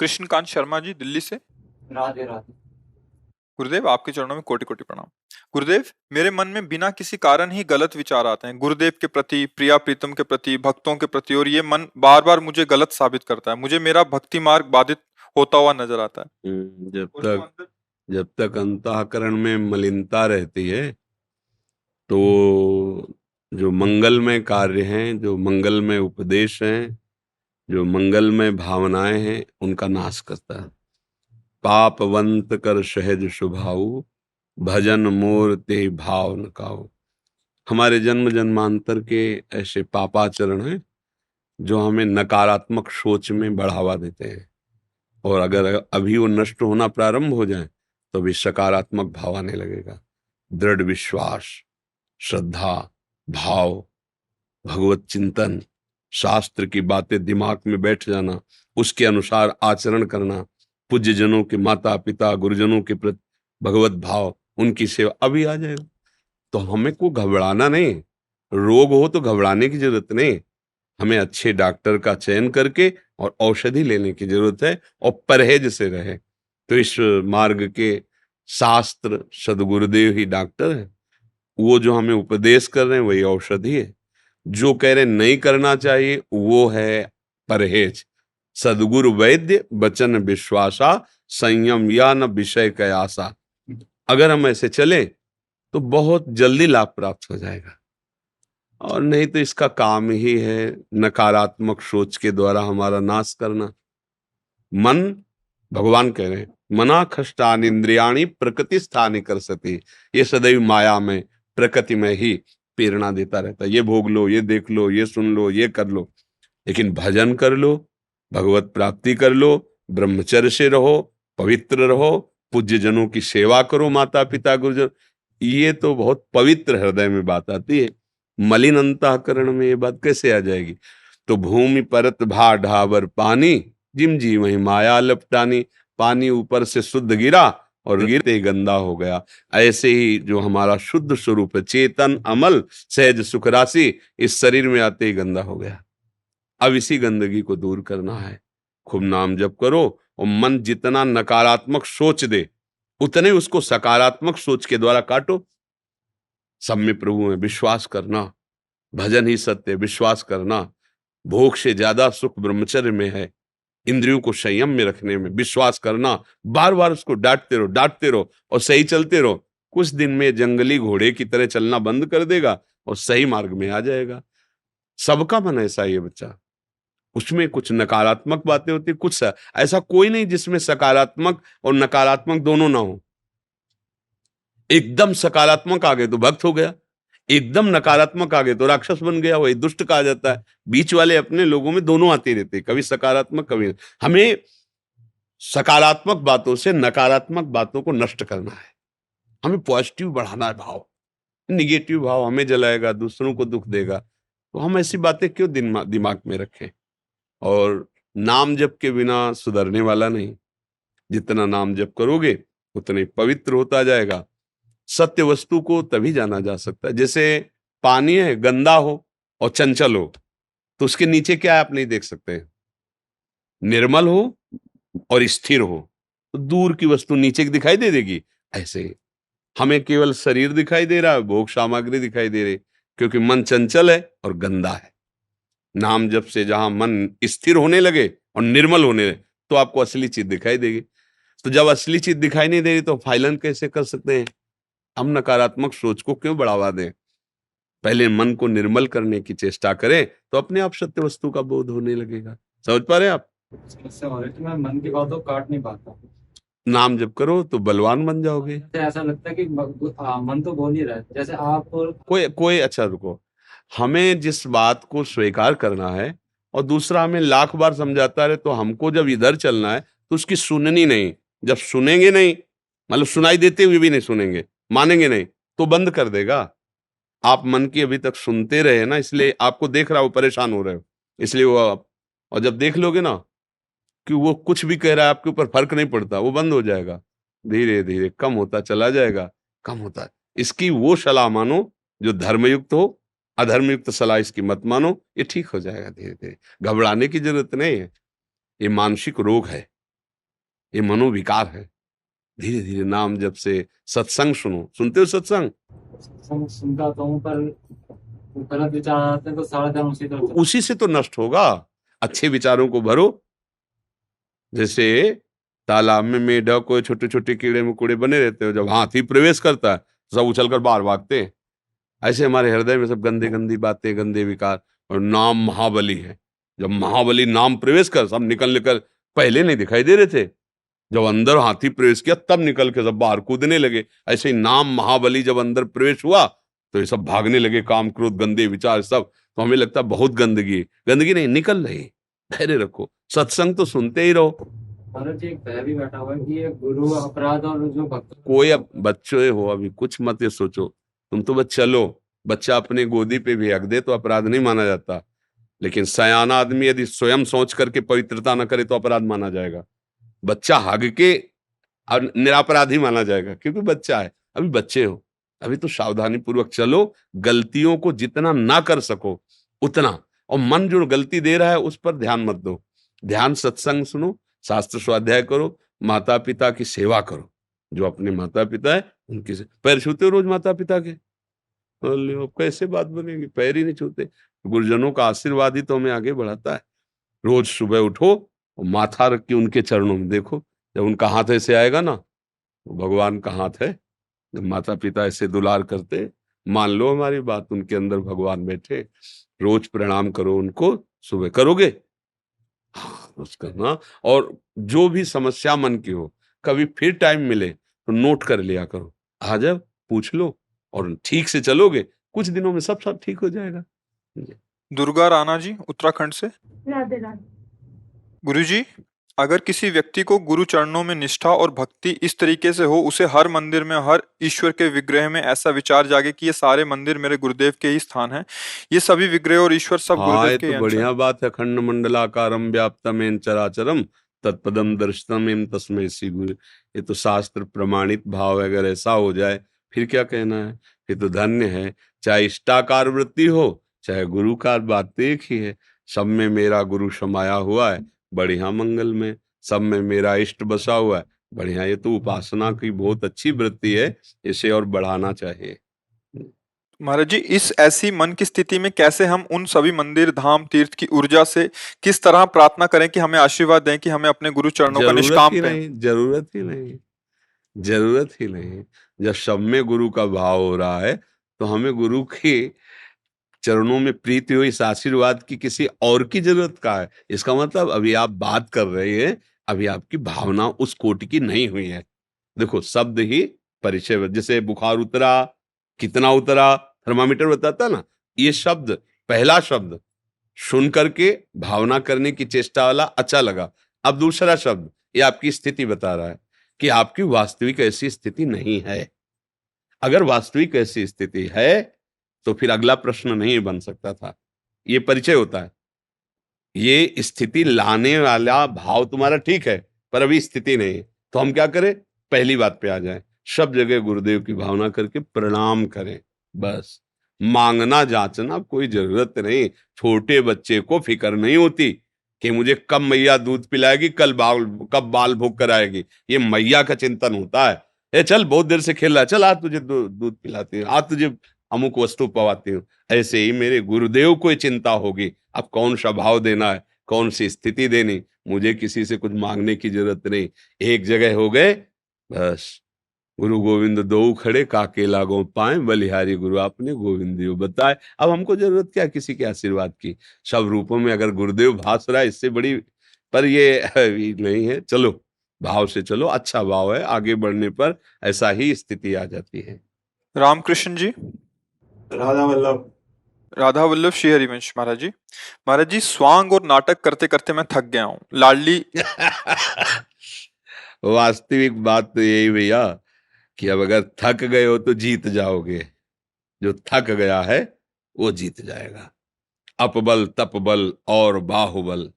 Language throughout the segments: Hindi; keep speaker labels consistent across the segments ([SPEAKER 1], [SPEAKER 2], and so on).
[SPEAKER 1] कृष्णकांत शर्मा जी दिल्ली से।
[SPEAKER 2] राधे राधे।
[SPEAKER 1] गुरुदेव आपके चरणों में कोटि कोटि प्रणाम। गुरुदेव, मेरे मन में बिना किसी कारण ही गलत विचार आते हैं, गुरुदेव के प्रति, प्रिया प्रीतम के प्रति, भक्तों के प्रति, और ये मन बार बार मुझे गलत साबित करता है। मुझे मेरा भक्ति मार्ग बाधित होता हुआ नजर आता है।
[SPEAKER 3] जब तक अंतःकरण में मलिनता रहती है तो जो मंगलमय कार्य हैं, जो मंगलमय उपदेश हैं, जो मंगलमय भावनाएं हैं, उनका नाश करता है। पापवंत कर सहज शुभाऊ, भजन मोर ते भाव न काऊ। हमारे जन्म जन्मांतर के ऐसे पापाचरण हैं जो हमें नकारात्मक सोच में बढ़ावा देते हैं, और अगर अभी वो नष्ट होना प्रारंभ हो जाए तो भी सकारात्मक भाव आने लगेगा। दृढ़ विश्वास, श्रद्धा, भाव, भगवत चिंतन, शास्त्र की बातें दिमाग में बैठ जाना, उसके अनुसार आचरण करना, पूज्य जनों के, माता पिता गुरुजनों के प्रति भगवत भाव, उनकी सेवा, अभी आ जाएगा। तो हमें को घबराना नहीं, रोग हो तो घबराने की जरूरत नहीं, हमें अच्छे डॉक्टर का चयन करके और औषधि लेने की जरूरत है, और परहेज से रहे। तो इस मार्ग के शास्त्र सदगुरुदेव ही डॉक्टर है, वो जो हमें उपदेश कर रहे हैं वही औषधि है। जो कह रहे नहीं करना चाहिए वो है परहेज। सदगुरु वैद्य वचन विश्वासा, संयम या न विषय कयासा। अगर हम ऐसे चले तो बहुत जल्दी लाभ प्राप्त हो जाएगा, और नहीं तो इसका काम ही है नकारात्मक सोच के द्वारा हमारा नाश करना। मन, भगवान कह रहे हैं, मना खष्टान इंद्रियाणी प्रकृति स्थानी कर सती। ये सदैव माया में, प्रकृति में ही प्रेरणा देता रहता है। ये भोग लो, ये देख लो, ये सुन लो, ये कर लो। लेकिन भजन कर लो, भगवत प्राप्ति कर लो, ब्रह्मचर्य से रहो, पवित्र रहो, पूज्य जनों की सेवा करो, माता पिता गुरुजन, ये तो बहुत पवित्र हृदय में बात आती है। मलिन अंतःकरण में ये बात कैसे आ जाएगी? तो भूमि परत भा ढावर पानी, जिम जी वही माया लपटानी। पानी ऊपर से शुद्ध गिरा और गिरते गंदा हो गया। ऐसे ही जो हमारा शुद्ध स्वरूप है, चेतन अमल सहज सुख राशि, इस शरीर में आते ही गंदा हो गया। अब इसी गंदगी को दूर करना है। खूब नाम जप करो, और मन जितना नकारात्मक सोच दे उतने उसको सकारात्मक सोच के द्वारा काटो। सब में प्रभु में विश्वास करना, भजन ही सत्य, विश्वास करना। भोग से ज्यादा सुख ब्रह्मचर्य में है। इंद्रियों को संयम में रखने में विश्वास करना, बार बार उसको डांटते रहो और सही चलते रहो। कुछ दिन में जंगली घोड़े की तरह चलना बंद कर देगा और सही मार्ग में आ जाएगा। सबका मन ऐसा ही है बच्चा, उसमें कुछ नकारात्मक बातें होती, कुछ ऐसा कोई नहीं जिसमें सकारात्मक और नकारात्मक दोनों ना हो। एकदम सकारात्मक आ गए तो भक्त हो गया, एकदम नकारात्मक आ गए तो राक्षस बन गया, वही दुष्ट कहा जाता है। बीच वाले अपने लोगों में दोनों आते रहते, कभी सकारात्मक कभी। हमें सकारात्मक बातों से नकारात्मक बातों को नष्ट करना है, हमें पॉजिटिव बढ़ाना है भाव। निगेटिव भाव हमें जलाएगा, दूसरों को दुख देगा। तो हम ऐसी बातें क्यों दिमाग में रखें? और नाम जप के बिना सुधरने वाला नहीं। जितना नाम जप करोगे उतने पवित्र होता जाएगा। सत्य वस्तु को तभी जाना जा सकता है, जैसे पानी है, गंदा हो और चंचल हो तो उसके नीचे क्या है आप नहीं देख सकते। निर्मल हो और स्थिर हो तो दूर की वस्तु नीचे दिखाई दे देगी। ऐसे ही हमें केवल शरीर दिखाई दे रहा है, भोग सामग्री दिखाई दे रही, क्योंकि मन चंचल है और गंदा है। नाम जप से जहां मन स्थिर होने लगे और निर्मल होने लगे तो आपको असली चीज दिखाई देगी। तो जब असली चीज दिखाई नहीं दे रही तो फाइलन कैसे कर सकते हैं? हम नकारात्मक सोच को क्यों बढ़ावा दें? पहले मन को निर्मल करने की चेष्टा करें तो अपने आप सत्य वस्तु का बोध होने लगेगा। समझ पा रहे हैं आप?
[SPEAKER 2] समस्या हो रही थी, मैं मन की बातों काट नहीं पाता।
[SPEAKER 3] नाम जप करो तो बलवान बन जाओगे।
[SPEAKER 2] ऐसा लगता है कि मन तो बोल ही रहा है, जैसे आप
[SPEAKER 3] कोई अच्छा रुको, हमें जिस बात को स्वीकार करना है और दूसरा हमें लाख बार समझाता रहे तो हमको जब इधर चलना है तो उसकी सुननी नहीं। जब सुनेंगे नहीं, मतलब सुनाई देते हुए भी नहीं सुनेंगे, मानेंगे नहीं, तो बंद कर देगा। आप मन की अभी तक सुनते रहे ना, इसलिए आपको देख रहा हो, परेशान हो रहे हो, इसलिए वो आप, और जब देख लोगे ना कि वो कुछ भी कह रहा है आपके ऊपर फर्क नहीं पड़ता, वो बंद हो जाएगा। धीरे धीरे कम होता चला जाएगा, कम होता है। इसकी वो सलाह मानो जो धर्मयुक्त हो, अधर्मयुक्त सलाह इसकी मत मानो, ये ठीक हो जाएगा धीरे धीरे। घबराने की जरूरत नहीं है, ये मानसिक रोग है। ये मनोविकार है। धीरे धीरे नाम जप से, सत्संग सुनो। सुनते हो सत्संग?
[SPEAKER 2] सुनता तो हूँ, पर वो गलत विचार आते हैं तो सारा धर्म उसी तरफ चलता
[SPEAKER 3] उसी से तो नष्ट होगा। अच्छे विचारों को भरो। जैसे तालाब में मेढक को छोटे छोटे कीड़े मकोड़े बने रहते हो, जब हाथी प्रवेश करता है तो सब उछलकर बाहर भागते हैं। ऐसे हमारे हृदय में सब गंदे गंदी बातें, गंदे विकार। और नाम महाबली है। जब महाबली नाम प्रवेश कर, सब निकल निकल, पहले नहीं दिखाई दे रहे थे, जब अंदर हाथी प्रवेश किया तब निकल के सब बाहर कूदने लगे। ऐसे ही नाम महाबली जब अंदर प्रवेश हुआ तो ये सब भागने लगे, काम क्रोध गंदे विचार सब। तो हमें लगता है बहुत गंदगी, गंदगी नहीं, निकल रही। धैर्य रखो, सत्संग तो सुनते ही रहो।
[SPEAKER 2] भारत जी, एक भय भी बैठा हुआ है कि ये गुरु अपराध और जो भक्त
[SPEAKER 3] कोई, अब बच्चे हो, अभी कुछ मत ये सोचो। तुम तो बस चलो। बच्चा अपने गोदी पे भी हक दे तो अपराध नहीं माना जाता, लेकिन सयाना आदमी यदि स्वयं सोच करके पवित्रता न करे तो अपराध माना जाएगा। बच्चा हग के और निरापराधी माना जाएगा, क्योंकि बच्चा है। अभी बच्चे हो, अभी तो सावधानी पूर्वक चलो। गलतियों को जितना ना कर सको उतना, और मन जो गलती दे रहा है उस पर ध्यान मत दो। ध्यान सत्संग सुनो, शास्त्र स्वाध्याय करो, माता पिता की सेवा करो। जो अपने माता पिता है उनकी पैर छूते हो रोज माता पिता के? बोले, अब कैसे बात बनेगी? पैर ही नहीं छूते। गुरुजनों का आशीर्वाद ही तो हमें आगे बढ़ाता है। रोज सुबह उठो और माथा रख के उनके चरणों में देखो। जब उनका हाथ ऐसे आएगा ना, तो भगवान का हाथ है। जब माता पिता ऐसे दुलार करते, मान लो हमारी बात, उनके अंदर भगवान बैठे। रोज प्रणाम करो उनको। सुबह करोगे? हाँ, रोज करना। और जो भी समस्या मन की हो, कभी फिर टाइम मिले तो नोट कर लिया करो। आ जाओ, पूछ लो, और ठीक से चलोगे, कुछ दिनों में सब सब ठीक हो जाएगा।
[SPEAKER 1] दुर्गा राणा जी उत्तराखंड से।
[SPEAKER 4] राधे राधे।
[SPEAKER 1] गुरुजी, अगर किसी व्यक्ति को गुरु चरणों में निष्ठा और भक्ति इस तरीके से हो, उसे हर मंदिर में, हर ईश्वर के विग्रह में ऐसा विचार जागे कि ये सारे मंदिर मेरे गुरुदेव के ही स्थान हैं, ये सभी विग्रह और ईश्वर सब
[SPEAKER 3] हाँ,
[SPEAKER 1] गुरुदेव
[SPEAKER 3] ये
[SPEAKER 1] के
[SPEAKER 3] तो
[SPEAKER 1] ही अंश हैं।
[SPEAKER 3] बढ़िया बात है। खंड मंडलाकारम व्याप्तमेन चराचरम तत्पदम दर्शनमेन तस्मै श्री गुरु। ये तो शास्त्र प्रमाणित भाव है। अगर ऐसा हो जाए फिर क्या कहना है? ये तो धन्य है। चाहे इष्टाकार वृत्ति हो, चाहे गुरुकार, बात तो एक ही है। सब में मेरा गुरु समाया हुआ है, बढ़िया मंगल में। सब में मेरा इष्ट बसा हुआ है, बढ़िया। ये तो उपासना की बहुत अच्छी वृत्ति है, इसे और बढ़ाना चाहिए।
[SPEAKER 1] महाराज जी, इस ऐसी मन की स्थिति में कैसे हम उन सभी मंदिर, धाम, तीर्थ की ऊर्जा से किस तरह प्रार्थना करें कि हमें आशीर्वाद दें, कि हमें अपने गुरु चरणों का
[SPEAKER 3] जरूरत
[SPEAKER 1] निष्काम
[SPEAKER 3] ही
[SPEAKER 1] प्रेम।
[SPEAKER 3] नहीं, जरूरत ही नहीं, जरूरत ही नहीं। जब सब में गुरु का भाव हो रहा है तो हमें गुरु के चरणों में प्रीति हो, इस आशीर्वाद की किसी और की जरूरत का है? इसका मतलब अभी आप बात कर रहे हैं, अभी आपकी भावना उस कोटि की नहीं हुई है। देखो, शब्द ही परिचय। जैसे बुखार उतरा, कितना उतरा, थर्मामीटर बताता ना। ये शब्द, पहला शब्द सुन करके भावना करने की चेष्टा वाला अच्छा लगा। अब दूसरा शब्द ये आपकी स्थिति बता रहा है कि आपकी वास्तविक ऐसी स्थिति नहीं है। अगर वास्तविक ऐसी स्थिति है तो फिर अगला प्रश्न नहीं बन सकता था। ये परिचय होता है। ये स्थिति लाने वाला भाव तुम्हारा ठीक है, पर अभी स्थिति नहीं है। तो हम क्या करें? पहली बात पे आ जाएं। सब जगह गुरुदेव की भावना करके प्रणाम करें, बस। मांगना जांचना कोई जरूरत नहीं। छोटे बच्चे को फिक्र नहीं होती कि मुझे कब मैया दूध पिलाएगी, कब बाल भोग कर आएगी। ये मैया का चिंतन होता है। ए चल, बहुत देर से खेल रहा है, चल आज तुझे दूध पिलाती हूँ, आज तुझे अमुक वस्तु पवाती हूँ। ऐसे ही मेरे गुरुदेव को ये चिंता होगी, अब कौन सा भाव देना है, कौन सी स्थिति देनी। मुझे किसी से कुछ मांगने की जरूरत नहीं। एक जगह हो गए, बस। गुरु गोविंद दो खड़े, काके लागो पाए, बलिहारी गुरु आपने गोविंद दियो बताए। अब हमको जरूरत क्या किसी के आशीर्वाद की? सब रूपों में अगर गुरुदेव भास रहा है, इससे बड़ी। पर ये नहीं है। चलो, भाव से चलो, अच्छा भाव है। आगे बढ़ने पर ऐसा ही स्थिति आ जाती है।
[SPEAKER 1] रामकृष्ण जी।
[SPEAKER 5] राधा वल्लभ।
[SPEAKER 1] राधा वल्लभ श्री हरिवंश। महाराज जी, महाराज जी, स्वांग और नाटक करते करते मैं थक गया हूँ। लाडली
[SPEAKER 3] वास्तविक बात तो यही भैया कि अब अगर थक गए हो तो जीत जाओगे। जो थक गया है वो जीत जाएगा। अपबल, तपबल और बाहुबल,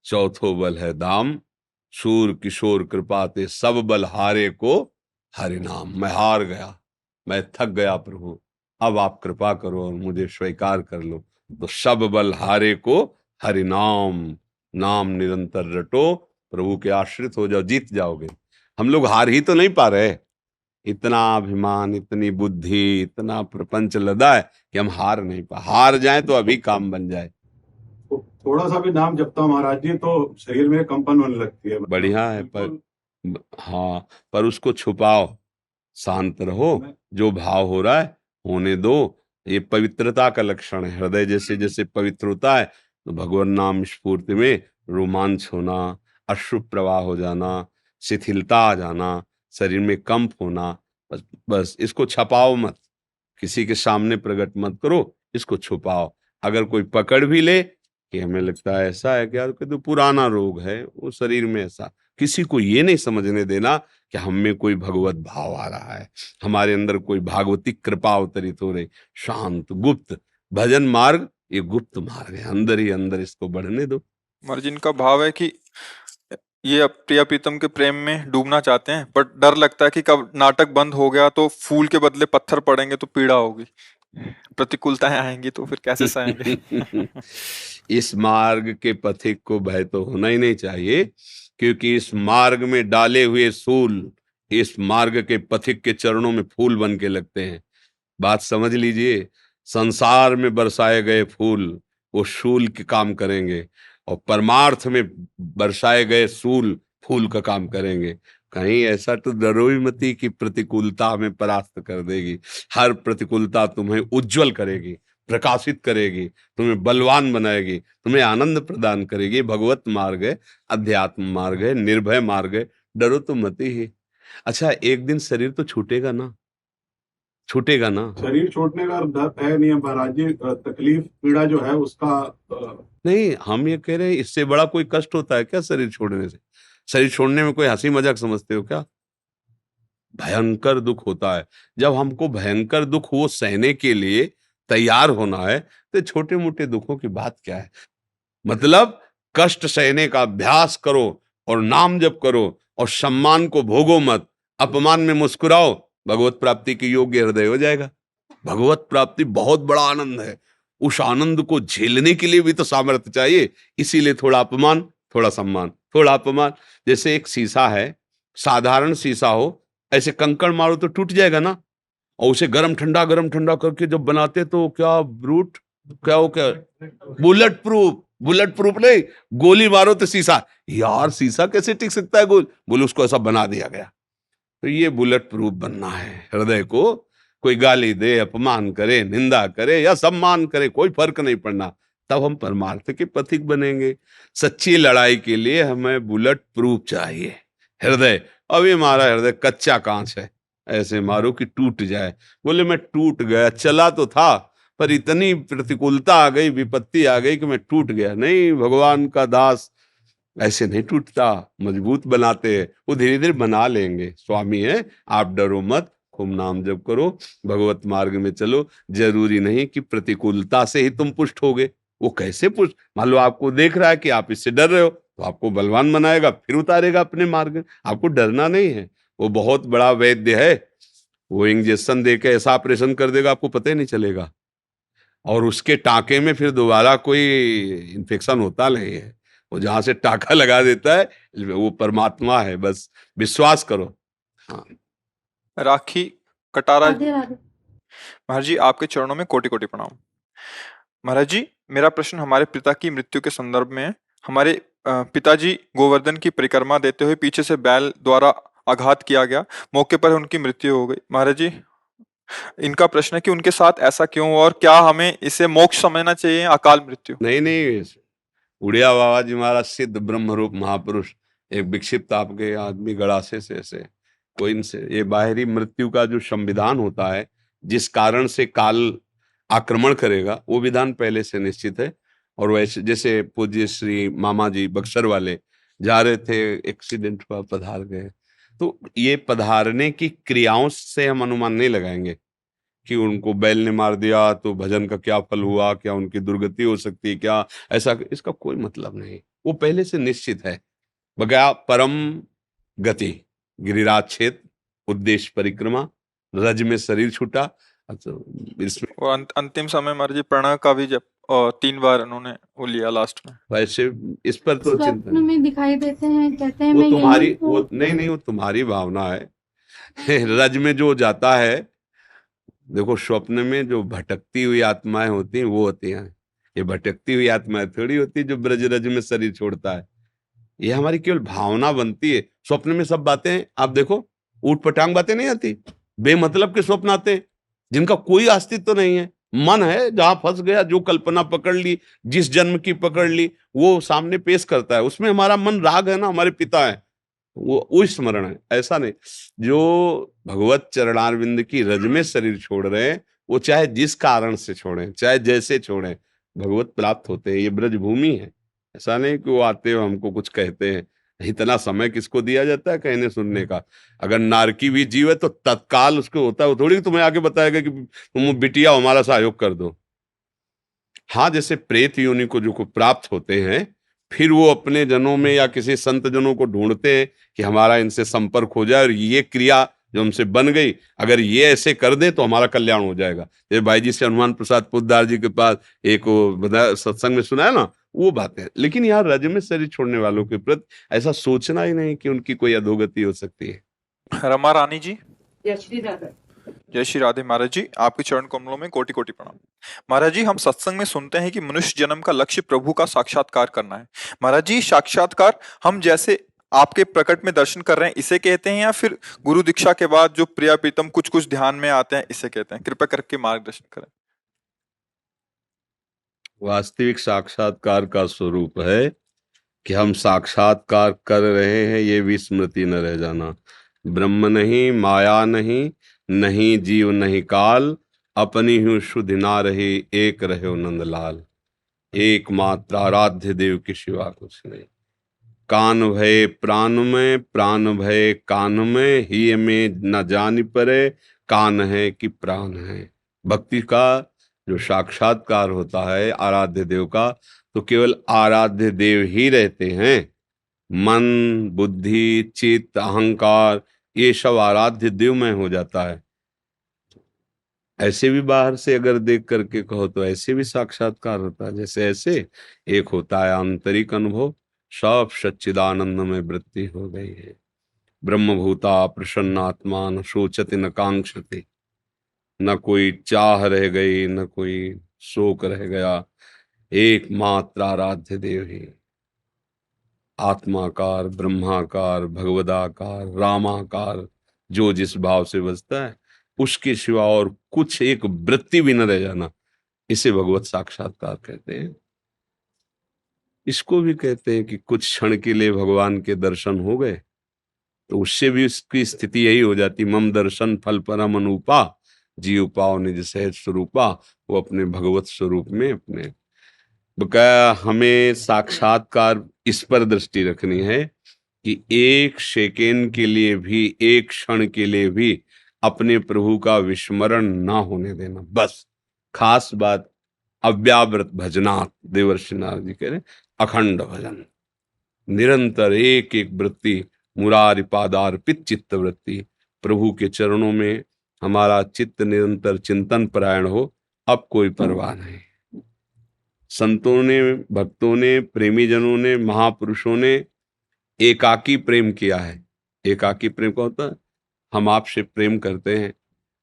[SPEAKER 3] चौथो बल है दाम। शूर किशोर कृपाते सब बल हारे को हरि नाम। मैं हार गया, मैं थक गया प्रभु, अब आप कृपा करो और मुझे स्वीकार कर लो। तो सब बल हारे को हरि नाम। नाम निरंतर रटो प्रभु के आश्रित हो जाओ, जीत जाओगे। हम लोग हार ही तो नहीं पा रहे। इतना अभिमान, इतनी बुद्धि, इतना प्रपंच लदा है कि हम हार नहीं पा। हार जाए तो अभी काम बन जाए।
[SPEAKER 5] थोड़ा सा भी नाम जपता हूँ महाराज जी तो शरीर में कंपन होने लगती है।
[SPEAKER 3] बढ़िया है, पर
[SPEAKER 5] बिल्कुल।
[SPEAKER 3] हाँ, पर उसको छुपाओ, शांत रहो, जो भाव हो रहा है होने दो। ये पवित्रता का लक्षण है। हृदय जैसे जैसे पवित्र होता है तो भगवान नाम स्फूर्ति में रोमांच होना, अश्रु प्रवाह हो जाना, शिथिलता आ जाना, शरीर में कंप होना। बस बस इसको छपाओ मत, किसी के सामने प्रकट मत करो, इसको छुपाओ। अगर कोई पकड़ भी ले कि हमें लगता है ऐसा है कि यार कोई तो पुराना रोग है वो शरीर में, ऐसा किसी को ये नहीं समझने देना कि हम में कोई भगवत भाव आ रहा है, हमारे अंदर कोई भागवती कृपा अवतरित हो रही। शांत गुप्त भजन मार्ग, ये गुप्त मार्ग है, अंदर ही अंदर इसको बढ़ने दो।
[SPEAKER 1] महाराज जी, इनका भाव है कि ये अब प्रिया प्रीतम के प्रेम में डूबना चाहते हैं, बट डर लगता है कि कब नाटक बंद हो गया तो फूल के बदले पत्थर पड़ेंगे तो पीड़ा होगी, प्रतिकूलताएं आएंगी तो फिर कैसे सहेंगे।
[SPEAKER 3] इस मार्ग के पथिक को भय तो होना ही नहीं चाहिए, क्योंकि इस मार्ग में डाले हुए सूल इस मार्ग के पथिक के चरणों में फूल बन के लगते हैं। बात समझ लीजिए, संसार में बरसाए गए फूल वो शूल के काम करेंगे, और परमार्थ में बरसाए गए सूल फूल का काम करेंगे। कहीं ऐसा तो डरो ही मती कि प्रतिकूलता हमें परास्त कर देगी। हर प्रतिकूलता तुम्हें उज्जवल करेगी, प्रकाशित करेगी, तुम्हें बलवान बनाएगी, तुम्हें आनंद प्रदान करेगी। भगवत मार्ग है, अध्यात्म मार्ग है, निर्भय मार्ग है, डरो तो मती ही। अच्छा, एक दिन शरीर तो छूटेगा ना, छूटेगा ना।
[SPEAKER 5] शरीर छोड़ने का डर है नहीं है महाराज जी। तकलीफ पीड़ा जो है उसका
[SPEAKER 3] नहीं, हम ये कह रहे हैं इससे बड़ा कोई कष्ट होता है क्या शरीर छोड़ने से? शरीर छोड़ने में कोई हंसी मजाक समझते हो क्या? भयंकर दुख होता है। जब हमको भयंकर दुख वो सहने के लिए तैयार होना है तो छोटे मोटे दुखों की बात क्या है? मतलब कष्ट सहने का अभ्यास करो और नाम जप करो और सम्मान को भोगो मत, अपमान में मुस्कुराओ, भगवत प्राप्ति के योग्य हृदय हो जाएगा। भगवत प्राप्ति बहुत बड़ा आनंद है, उस आनंद को झेलने के लिए भी तो सामर्थ्य चाहिए। इसीलिए थोड़ा अपमान, थोड़ा सम्मान, थोड़ा अपमान। जैसे एक शीशा है, साधारण शीशा हो, ऐसे कंकड़ मारो तो टूट जाएगा ना, और उसे गरम ठंडा करके जब बनाते तो क्या ब्रूट, क्या हो, क्या बुलेट प्रूफ, बुलेट प्रूफ नहीं, गोली मारो तो शीशा, यार शीशा कैसे टिक सकता है गोल, बोले उसको ऐसा बना दिया गया। तो ये बुलेट प्रूफ बनना है हृदय को। कोई गाली दे, अपमान करे, निंदा करे या सम्मान करे, कोई फर्क नहीं पड़ना, तब हम परमार्थ के पथिक बनेंगे। सच्ची लड़ाई के लिए हमें बुलेट प्रूफ चाहिए हृदय। अभी हमारा हृदय कच्चा कांच है, ऐसे मारो कि टूट जाए। बोले मैं टूट गया, चला तो था पर इतनी प्रतिकूलता आ गई, विपत्ति आ गई कि मैं टूट गया। नहीं, भगवान का दास ऐसे नहीं टूटता, मजबूत बनाते हैं, वो धीरे धीरे बना लेंगे। स्वामी है, आप डरो मत, खूब नाम जप करो, भगवत मार्ग में चलो। जरूरी नहीं कि प्रतिकूलता से ही तुम पुष्ट होगे। वो कैसे पुष्ट? मान लो आपको देख रहा है कि आप इससे डर रहे हो तो आपको बलवान बनाएगा, फिर उतारेगा अपने मार्ग में। आपको डरना नहीं है, वो बहुत बड़ा वैद्य है, वो इंजेक्शन देके ऐसा ऑपरेशन कर देगा आपको पता ही नहीं चलेगा, और उसके टाके में फिर दोबारा कोई इन्फेक्शन होता नहीं है। वो जहां से टाका लगा देता है वो परमात्मा है, बस विश्वास करो। हाँ।
[SPEAKER 1] राखी कटारा,
[SPEAKER 4] राधे राधे।
[SPEAKER 1] महाराज जी आपके चरणों में कोटि कोटि प्रणाम। महाराज जी, मेरा प्रश्न हमारे पिता की मृत्यु के संदर्भ में है। हमारे पिताजी गोवर्धन की परिक्रमा देते हुए पीछे से बैल द्वारा आघात किया गया, मौके पर उनकी मृत्यु हो गई। महाराज जी, इनका प्रश्न है कि उनके साथ ऐसा क्यों हुआ और क्या हमें इसे मोक्ष समझना चाहिए, अकाल मृत्यु?
[SPEAKER 3] नहीं नहीं, उड़िया बाबा जी महाराज सिद्ध ब्रह्म रूप महापुरुष, एक विक्षिप्त आपके आदमी गड़ासे से ऐसे कोई इनसे, ये बाहरी मृत्यु का जो संविधान होता है, जिस कारण से काल आक्रमण करेगा, वो विधान पहले से निश्चित है। और वैसे जैसे पूज्य श्री मामा जी बक्सर वाले जा रहे थे, एक्सीडेंट हुआ, पधार गए, तो ये पधारने की क्रियाओं से हम अनुमान नहीं लगाएंगे कि उनको बैल ने मार दिया तो भजन का क्या फल हुआ, क्या उनकी दुर्गति हो सकती है क्या, ऐसा इसका कोई मतलब नहीं। वो पहले से निश्चित है। बगैर परम गति, गिरिराज क्षेत्र, उद्देश्य परिक्रमा, रज में शरीर छूटा, तो इसमें
[SPEAKER 1] और अंतिम समय महाराज जी प्रणव का भी जब और 3 बार उन्होंने वो लिया लास्ट में।
[SPEAKER 3] वैसे इस पर तो चिंता
[SPEAKER 4] स्वप्न
[SPEAKER 3] नहीं।
[SPEAKER 4] में दिखाई देते हैं, कहते हैं
[SPEAKER 3] वो
[SPEAKER 4] मैं
[SPEAKER 3] तुम्हारी
[SPEAKER 4] यही
[SPEAKER 3] वो
[SPEAKER 4] हूँ।
[SPEAKER 3] नहीं वो तुम्हारी भावना है। रज में जो जाता है, देखो स्वप्न में जो भटकती हुई आत्माएं होती हैं वो होती हैं। ये भटकती हुई आत्माएं थोड़ी होती है जो ब्रज रज में शरीर छोड़ता है। ये हमारी केवल भावना बनती है। स्वप्न में सब बातें आप देखो, ऊट पटांग बातें नहीं आती, बेमतलब के स्वप्न आते हैं जिनका कोई अस्तित्व तो नहीं है। मन है जहां फंस गया, जो कल्पना पकड़ ली, जिस जन्म की पकड़ ली, वो सामने पेश करता है। उसमें हमारा मन राग है ना, हमारे पिता है, वो स्मरण है। ऐसा नहीं, जो भगवत चरणारविंद की रज में शरीर छोड़ रहे हैं, वो चाहे जिस कारण से छोड़ें, चाहे जैसे छोड़ें, भगवत प्राप्त होते हैं। ये ब्रज भूमि है। ऐसा नहीं कि वो आते हो हमको कुछ कहते हैं। इतना समय किसको दिया जाता है कहने सुनने का? अगर नारकी भी जीव है तो तत्काल उसको होता है। वो थोड़ी तुम्हें आगे बताएगा कि तुम बिटिया हमारा सहयोग कर दो। हाँ, जैसे प्रेत योनि को जो को प्राप्त होते हैं, फिर वो अपने जनों में या किसी संत जनों को ढूंढते हैं कि हमारा इनसे संपर्क हो जाए और ये क्रिया जो हमसे बन गई, अगर ये ऐसे कर दे तो हमारा कल्याण हो जाएगा। ये भाई जी से हनुमान प्रसाद पोद्दार जी के पास एक सत्संग में सुना है ना, वो बात है। लेकिन यहाँ रज में शरीर छोड़ने वालों के प्रति ऐसा सोचना ही नहीं कि उनकी कोई अधोगति हो सकती है।
[SPEAKER 1] रमा रानी जी,
[SPEAKER 6] जय श्री राधे।
[SPEAKER 1] जय श्री राधे महाराज जी, आपके चरण कमलों में कोटि कोटि प्रणाम। महाराज जी, हम सत्संग में सुनते हैं कि मनुष्य जन्म का लक्ष्य प्रभु का साक्षात्कार करना है। महाराज जी, साक्षात्कार हम जैसे आपके प्रकट में दर्शन कर रहे हैं इसे कहते हैं, या फिर गुरु दीक्षा के बाद जो प्रिया प्रीतम कुछ कुछ ध्यान में आते हैं इसे कहते हैं? कृपया करके मार्गदर्शन करें।
[SPEAKER 3] वास्तविक साक्षात्कार का स्वरूप है कि हम साक्षात्कार कर रहे हैं, ये भी स्मृति न रह जाना। ब्रह्म नहीं, माया नहीं, नहीं जीव नहीं काल, अपनी हूँ शुद्ध ना रही, एक रहे नंदलाल। एकमात्र आराध्य देव के सिवा कुछ नहीं। कान भय प्राण में, प्राण भय कान में, ही में न जान परे, कान है कि प्राण है। भक्ति का जो साक्षात्कार होता है आराध्य देव का, तो केवल आराध्य देव ही रहते हैं। मन, बुद्धि, चित्त, अहंकार, ये सब आराध्य देव में हो जाता है। ऐसे भी बाहर से अगर देख करके कहो तो ऐसे भी साक्षात्कार होता है। जैसे ऐसे एक होता है आंतरिक अनुभव, सब सच्चिदानंद में वृत्ति हो गई है। ब्रह्मभूता प्रसन्नात्मा, न शोचति न कांक्षति, न कोई चाह रह गई, न कोई शोक रह गया। एकमात्र आराध्य देव ही, आत्माकार, ब्रह्माकार, भगवदाकार, रामाकार, जो जिस भाव से बसता है, उसके सिवा और कुछ एक वृत्ति भी न रह जाना, इसे भगवत साक्षात्कार कहते हैं। इसको भी कहते हैं कि कुछ क्षण के लिए भगवान के दर्शन हो गए तो उससे भी उसकी स्थिति यही हो जाती, मम दर्शन फल परम अनुपा, जीव पाओ निज सहज स्वरूपा। वो अपने भगवत स्वरूप में अपने बकाया हमें साक्षात्कार इस पर दृष्टि रखनी है कि एक सेकेंड के लिए भी, एक क्षण के लिए भी अपने प्रभु का विस्मरण ना होने देना। बस खास बात अव्यावृत भजनात्, देवर्षि नारद जी कह रहे अखंड भजन, निरंतर एक एक वृत्ति, मुरारि पादार्पित चित्त वृत्ति। प्रभु के चरणों में हमारा चित्त निरंतर चिंतन परायण हो, अब कोई परवाह नहीं। संतों ने, भक्तों ने, प्रेमी जनों ने, महापुरुषों ने एकाकी प्रेम किया है। एकाकी प्रेम क्या होता है? हम आपसे प्रेम करते हैं,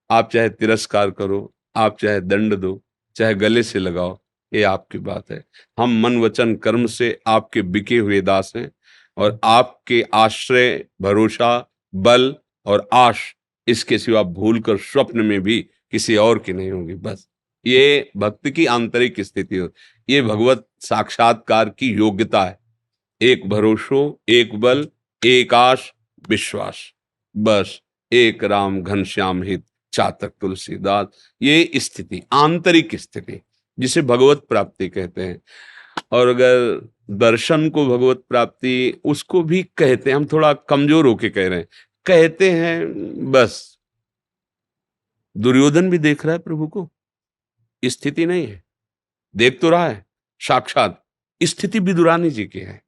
[SPEAKER 3] आप चाहे तिरस्कार करो, आप चाहे दंड दो, चाहे गले से लगाओ, ये आपकी बात है। हम मन वचन कर्म से आपके बिके हुए दास हैं और आपके आश्रय, भरोसा, बल और आश, इसके सिवा भूलकर स्वप्न में भी किसी और की नहीं होगी। बस ये भक्त की आंतरिक स्थिति हो, ये भगवत साक्षात्कार की योग्यता है। एक भरोसो, एक बल, एक आश, विश्वास, बस एक राम घनश्याम हित चातक तुलसीदास। ये स्थिति, आंतरिक स्थिति, जिसे भगवत प्राप्ति कहते हैं। और अगर दर्शन को भगवत प्राप्ति, उसको भी कहते हैं, हम थोड़ा कमजोर होके कह रहे हैं, कहते हैं बस। दुर्योधन भी देख रहा है प्रभु को, स्थिति नहीं है, देख तो रहा है साक्षात। स्थिति विदुरानी जी की है,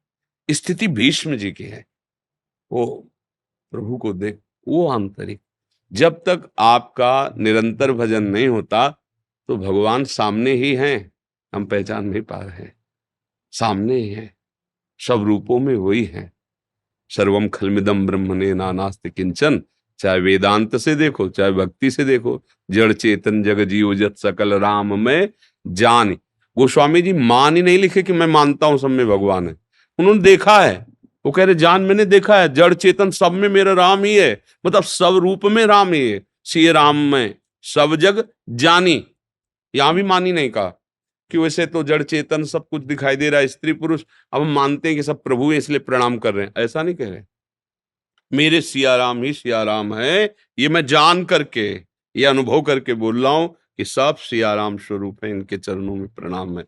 [SPEAKER 3] स्थिति भीष्म जी की है। वो प्रभु को देख, वो आंतरिक। जब तक आपका निरंतर भजन नहीं होता तो भगवान सामने ही हैं, हम पहचान नहीं पा रहे हैं। सामने ही है, सब रूपों में वही है। सर्वम खलमिदम ब्रह्मणे नानास्ति किंचन। चाहे वेदांत से देखो, चाहे भक्ति से देखो, जड़ चेतन जग जीव जत सकल राम में जान। गोस्वामी जी मान ही नहीं लिखे कि मैं मानता हूं सब में भगवान है, उन्होंने देखा है। वो कह रहे जान मैंने देखा है, जड़ चेतन सब में मेरा राम ही है, मतलब सब रूप में राम ही है। श्री राम में सब जग जानी, यहां भी मानी नहीं कहा कि वैसे तो जड़ चेतन सब कुछ दिखाई दे रहा है, स्त्री पुरुष, अब हम मानते हैं कि सब प्रभु है इसलिए प्रणाम कर रहे हैं, ऐसा नहीं कह रहे। मेरे सिया राम ही सिया राम है, ये मैं जान करके, ये अनुभव करके बोल रहा हूं कि सब सिया राम स्वरूप है, इनके चरणों में प्रणाम है।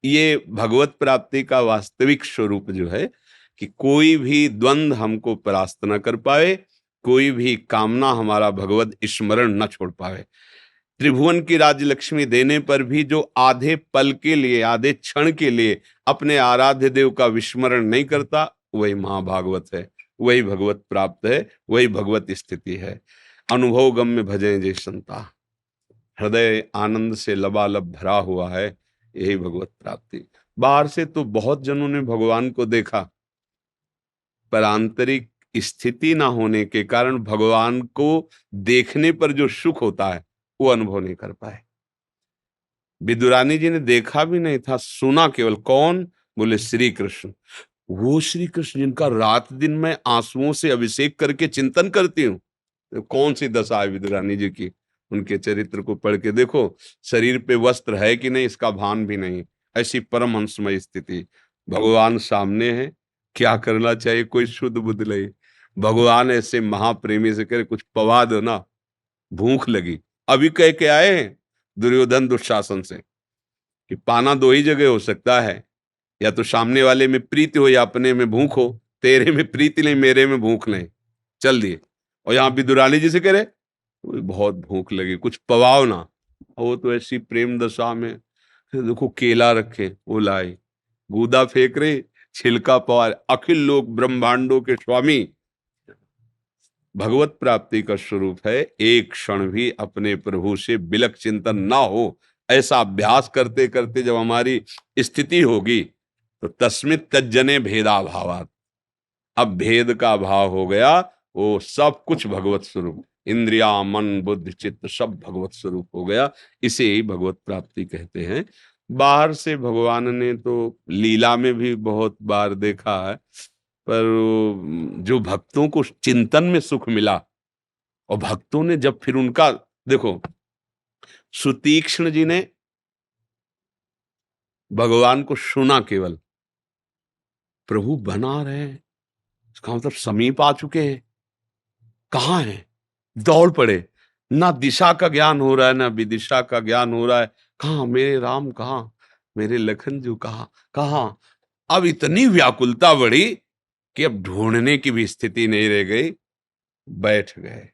[SPEAKER 3] ये भगवत प्राप्ति का वास्तविक स्वरूप जो है कि कोई भी द्वंद्व हमको परास्त न कर पाए, कोई भी कामना हमारा भगवत स्मरण न छोड़ पाए। त्रिभुवन की राज्य लक्ष्मी देने पर भी जो आधे पल के लिए, आधे क्षण के लिए अपने आराध्य देव का विस्मरण नहीं करता, वही महाभागवत है, वही भगवत प्राप्त है, वही भगवत स्थिति है। अनुभव गम में भजे जय संता, हृदय आनंद से लबालब भरा हुआ है, यही भगवत प्राप्ति। बाहर से तो बहुत जनों ने भगवान को देखा, पर आंतरिक स्थिति ना होने के कारण भगवान को देखने पर जो सुख होता है वो अनुभव नहीं कर पाए। विदुरानी जी ने देखा भी नहीं था, सुना केवल। कौन? बोले श्री कृष्ण। वो श्री कृष्ण जिनका रात दिन मैं आंसुओं से अभिषेक करके चिंतन करती हूँ। तो कौन सी दशा है विदुरानी जी की, उनके चरित्र को पढ़ के देखो। शरीर पे वस्त्र है कि नहीं इसका भान भी नहीं, ऐसी परमहंसमय स्थिति। भगवान सामने है, क्या करना चाहिए, कोई शुद्ध बुद्ध नहीं। भगवान ऐसे महाप्रेमी से करे कुछ पवा दो ना, भूख लगी। अभी कह के आए हैं दुर्योधन दुशासन से कि पाना दो ही जगह हो सकता है, या तो सामने वाले में प्रीति हो या अपने में भूख हो। तेरे में प्रीति नहीं, मेरे में भूख नहीं, चल दिए। और यहाँ विदुरानी जी से कह रहे बहुत भूख लगी, कुछ पवाओ ना। और वो तो ऐसी प्रेम दशा में, फिर देखो केला रखे वो लाई, गूदा फेंक रहे, छिलका पवा। अखिल लोक ब्रह्मांडों के स्वामी भगवत प्राप्ति का स्वरूप है। एक क्षण भी अपने प्रभु से बिलक चिंतन ना हो, ऐसा अभ्यास करते करते जब हमारी स्थिति होगी तो तस्मित तज्जने भेदा भावात, अब भेद का भाव हो गया, वो सब कुछ भगवत स्वरूप, इंद्रिया मन बुद्धि चित्त सब भगवत स्वरूप हो गया। इसे ही भगवत प्राप्ति कहते हैं। बाहर से भगवान ने तो लीला में भी बहुत बार देखा है, पर जो भक्तों को चिंतन में सुख मिला, और भक्तों ने जब फिर उनका देखो, सुतीक्ष्ण जी ने भगवान को सुना केवल, प्रभु बना रहे हैं, इसका मतलब समीप आ चुके हैं, कहाँ हैं, दौड़ पड़े। ना दिशा का ज्ञान हो रहा है, ना विदिशा का ज्ञान हो रहा है। कहाँ मेरे राम, कहाँ मेरे लखन जो, कहाँ। अब इतनी व्याकुलता बढ़ी कि अब ढूंढने की भी स्थिति नहीं रह गई। बैठ गए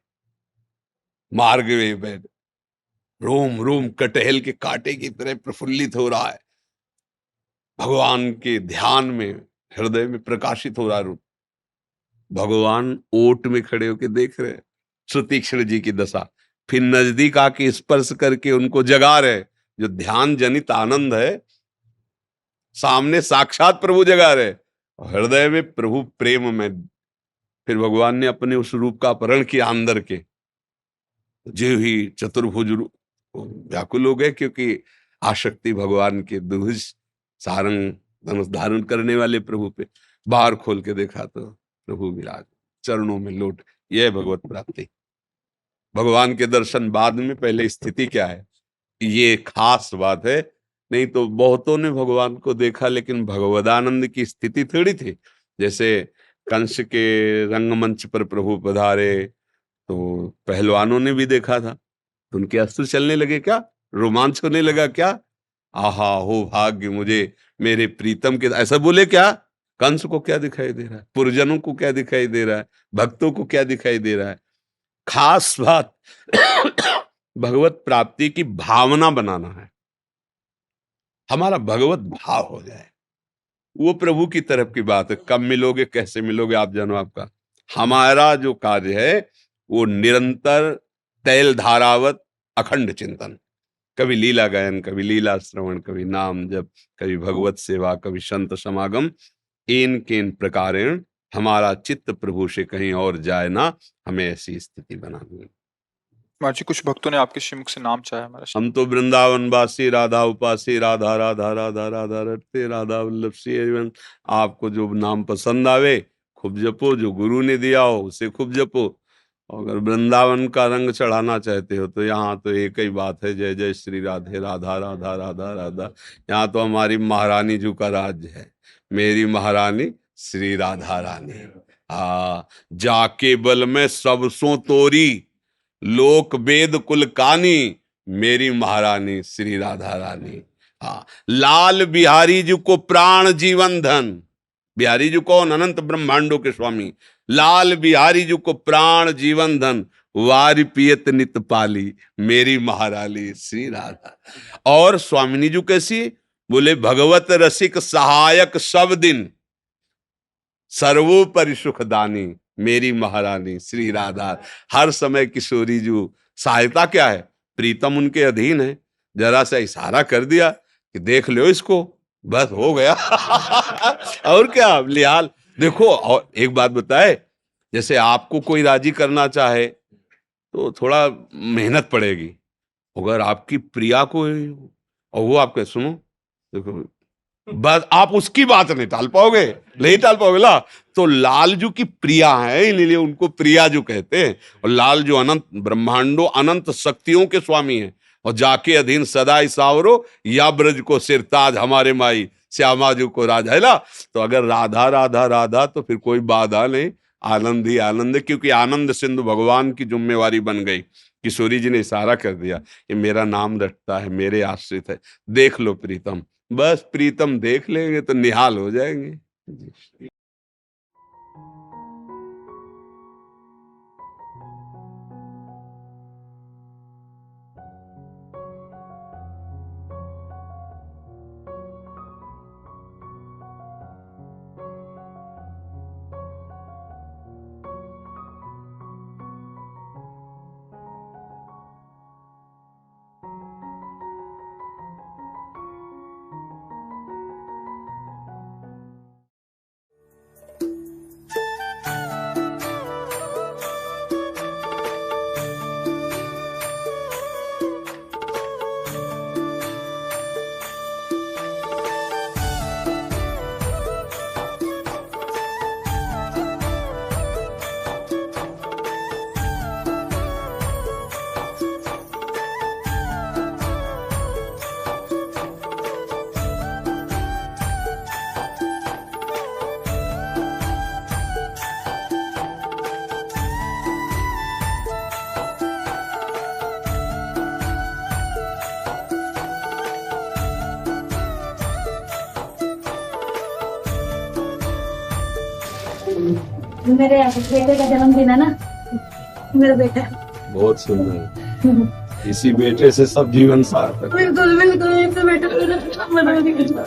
[SPEAKER 3] मार्ग में, बैठ, रोम रोम कटहल के कांटे की तरह प्रफुल्लित हो रहा है, भगवान के ध्यान में हृदय में प्रकाशित हो रहा रूप। भगवान ओट में खड़े होकर देख रहे, सुतीक्ष्ण जी की दशा। फिर नजदीक आके स्पर्श करके उनको जगा रहे, जो ध्यान जनित आनंद है, सामने साक्षात प्रभु जगा रहे, हृदय में प्रभु प्रेम में। फिर भगवान ने अपने उस रूप का अपहरण किया अंदर के, जो ही चतुर्भुज व्याकुल हो गए, क्योंकि आसक्ति भगवान के दुर्ज सारंग धनुष धारण करने वाले प्रभु पे। बाहर खोल के देखा तो प्रभु विराज चरणों में लोट। यह भगवत प्राप्ति। भगवान के दर्शन बाद में, पहले स्थिति क्या है, ये खास बात है। नहीं तो बहुतों ने भगवान को देखा, लेकिन भगवदानंद की स्थिति थोड़ी थी। जैसे कंस के रंगमंच पर प्रभु पधारे तो पहलवानों ने भी देखा था, तो उनके अश्रु चलने लगे क्या, रोमांच होने लगा क्या, आहा हो भाग्य मुझे मेरे प्रीतम के, ऐसा बोले क्या। कंस को क्या दिखाई दे रहा है, पुरजनों को क्या दिखाई दे रहा है, भक्तों को क्या दिखाई दे रहा है। खास बात भगवत प्राप्ति की भावना बनाना है, हमारा भगवत भाव हो जाए, वो प्रभु की तरफ की बात है। कब मिलोगे, कैसे मिलोगे, आप जानो। आपका हमारा जो कार्य है वो निरंतर तैल धारावत अखंड चिंतन, कभी लीला गायन, कभी लीला श्रवण, कभी नाम जप, कभी भगवत सेवा, कभी संत समागम। इन किन प्रकारेण हमारा चित्त प्रभु से कहीं और जाए ना, हमें ऐसी स्थिति बनानी।
[SPEAKER 1] महाराज जी, कुछ भक्तों ने आपके श्रीमुख से नाम चाहा महाराज।
[SPEAKER 3] हम तो वृंदावन वासी, राधा उपासी, राधा राधा राधा राधा रटते, राधा वल्लभ श्री। आपको जो नाम पसंद आवे खूब जपो, जो गुरु ने दिया हो उसे खूब जपो। अगर वृंदावन का रंग चढ़ाना चाहते हो तो यहाँ तो एक ही बात है, जय जय श्री राधे, राधा राधा राधा राधा। यहाँ तो हमारी महारानी जी का राज्य है, मेरी महारानी श्री राधा रानी। जाके बल में सब सो तोरी, लोक वेद कुल कानी, मेरी महारानी श्री राधा रानी। लाल बिहारी जी को प्राण जीवन धन, बिहारी जी कौन? अनंत ब्रह्मांडों के स्वामी। लाल बिहारी जी को प्राण जीवन धन, वारी पियत नित पाली, मेरी महारानी श्री राधा। और स्वामिनी जी कैसी? बोले भगवत रसिक सहायक सब दिन, सर्वोपरि सुखदानी, मेरी महारानी श्री राधा। हर समय किशोरी जी सहायता क्या है? प्रीतम उनके अधीन है, जरा सा इशारा कर दिया कि देख लो इसको, बस हो गया। और क्या लिहाल। देखो, और एक बात बताए, जैसे आपको कोई राजी करना चाहे तो थोड़ा मेहनत पड़ेगी। अगर आपकी प्रिया को और वो आपके सुनो, देखो बस आप उसकी बात नहीं टाल पाओगे, नहीं टाल पाओगे ला। तो लालजू की प्रिया है, इसलिए उनको प्रियाजू कहते हैं। और लालजू अनंत ब्रह्मांडों अनंत शक्तियों के स्वामी हैं। और जाके अधीन सदा सावरो, या ब्रज को सिरताज हमारे माई श्यामाजू को राजा है ला। तो अगर राधा राधा राधा तो फिर कोई बाधा नहीं, आनंद ही आनंद है। क्योंकि आनंद सिंधु भगवान की जिम्मेवारी बन गई। किशोरी जी ने इशारा कर दिया, ये मेरा नाम रटता है, मेरे आश्रित है, देख लो प्रीतम। बस प्रीतम देख लेंगे तो निहाल हो जाएंगे।
[SPEAKER 4] मेरे बेटे का जन्मदिन है ना, मेरा बेटा।
[SPEAKER 3] बहुत सुंदर, इसी बेटे से सब जीवन सार्थक।
[SPEAKER 4] बिल्कुल बिल्कुल, तो बेटा मेरा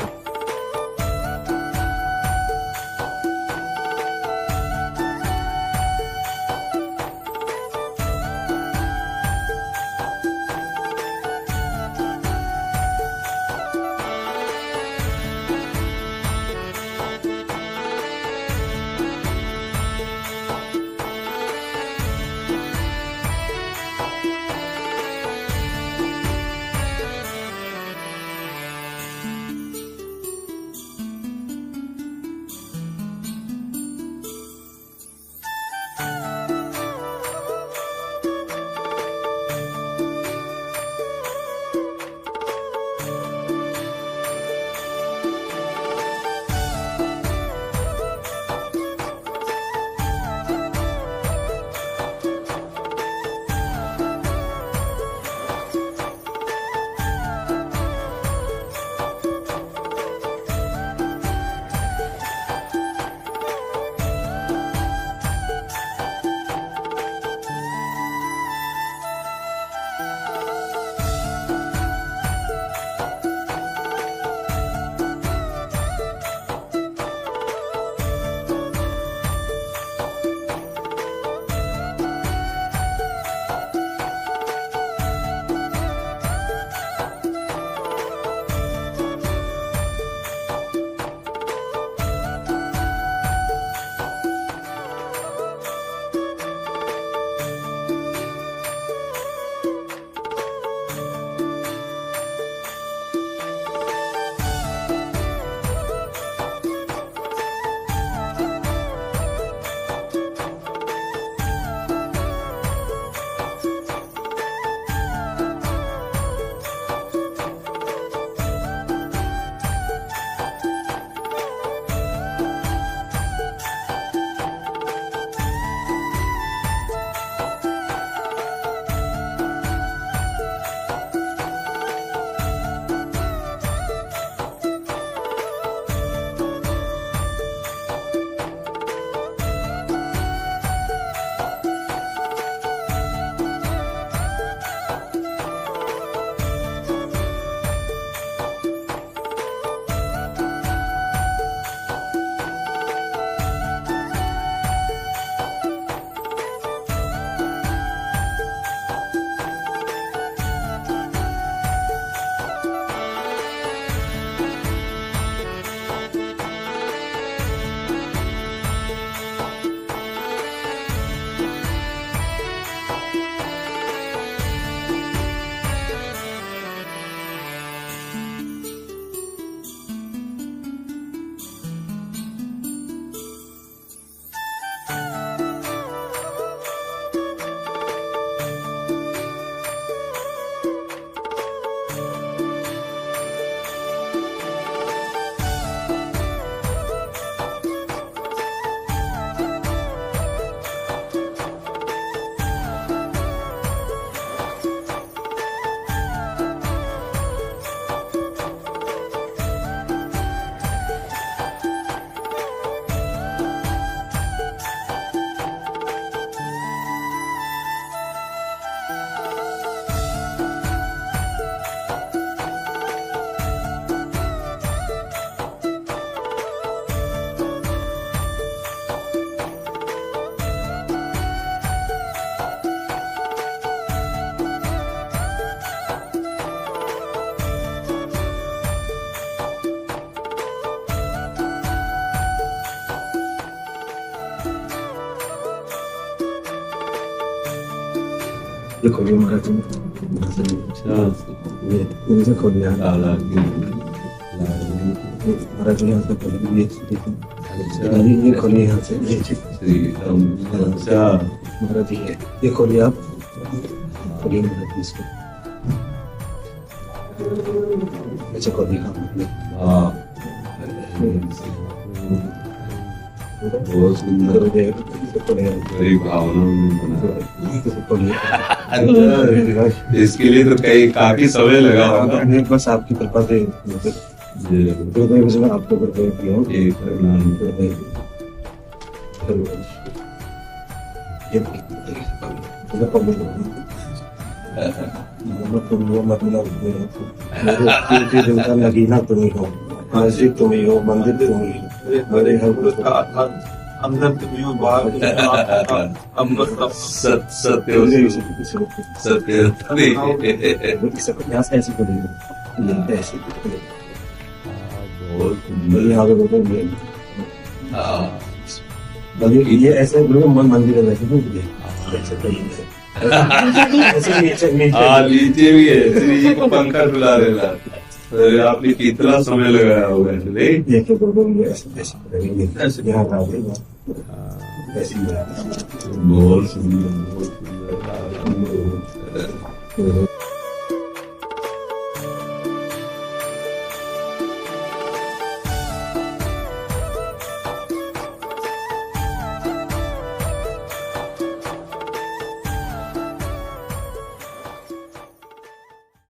[SPEAKER 6] ये खोलिए महाराज जी ये इनसे खोलिए महाराज जी यहाँ से खोलिए ये खोलिए यहाँ से महाराज जी ये खोलिए आप खोलिए महाराज जी इसको ऐसे खोलिए
[SPEAKER 3] बहुत सुंदर बड़ी भावना में बना। इसके लिए तो काफी समय लगा होगा।
[SPEAKER 6] बस आपकी कृपा से मैं आपको कृपा किया हूँ नगीना तुम्ही हो मस्जिद तुम्ही हो मंदिर तुम्ही हो मेरे घर
[SPEAKER 5] अंदर तुम्हें बाहर
[SPEAKER 3] सत्य
[SPEAKER 6] ऐसे करेंगे ऐसे
[SPEAKER 3] बहुत
[SPEAKER 6] सुंदर ये ऐसे मंदिर है वैसे ऐसे
[SPEAKER 3] नीचे भी है श्री जी को पंखा डुला देना। आपने कितना समय लगाया होगा नहीं?
[SPEAKER 6] यहाँ
[SPEAKER 3] बहुत सुंदर बहुत सुंदर।